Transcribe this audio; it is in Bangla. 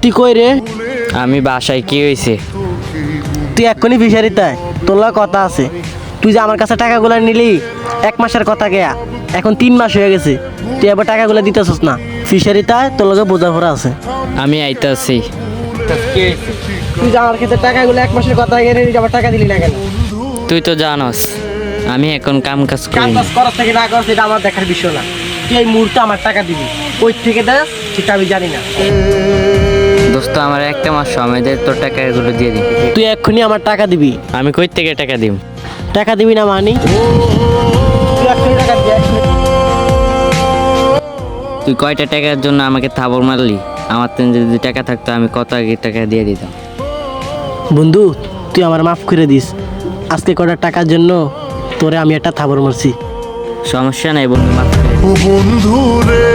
তুই কই রে? আমি বাসায়। কি হয়েছে? তুই এক্ষুনি ফিশারিতায়, তোর লগে কথা আছে। তুই যে আমার কাছে টাকাগুলো নিলি 1 মাসের কথা গেয়া, এখন 3 মাস হয়ে গেছে, তুই আবার টাকাগুলো দিতেছস না। ফিশারিতায় তোর লগে বোঝাপড়া আছে। আমি আইতাছি। তুই যে আমার কাছে টাকাগুলো 1 মাসের কথা গিয়ে নিলি, আবার টাকা দিলি না কেন? তুই তো জানস আমি এখন কাম কাজ করি না। কাজ করার থেকে না করার সেটা আমার দেখার বিষয় না। তুই এই মুহূর্তে আমার টাকা দিবি, ওই থেকে দেখ সেটা আমি জানি না। দোস্ত আমার একটা মাস সময় দে, তোর টাকাগুলো দিয়ে দিবি। তুই এক্ষুনি আমার টাকা দিবি। আমি কই থেকে টাকা দিব? টাকা দিবি না মানি? তুই এক্ষুনি টাকা দিবি, এক্ষুনি। তুই কয়টা টাকার জন্য আমাকে থাবর মারলি? আমার তো যদি টাকা থাকতো আমি কত আগে টাকা দিয়ে দিতাম। বন্ধু, তুই আমার মাফ করে দিস। আজকে কটা টাকার জন্য তোরে আমি একটা থাবর মারছি। সমস্যা নাই বন্ধু, মাফ করে দিস। বন্ধু রে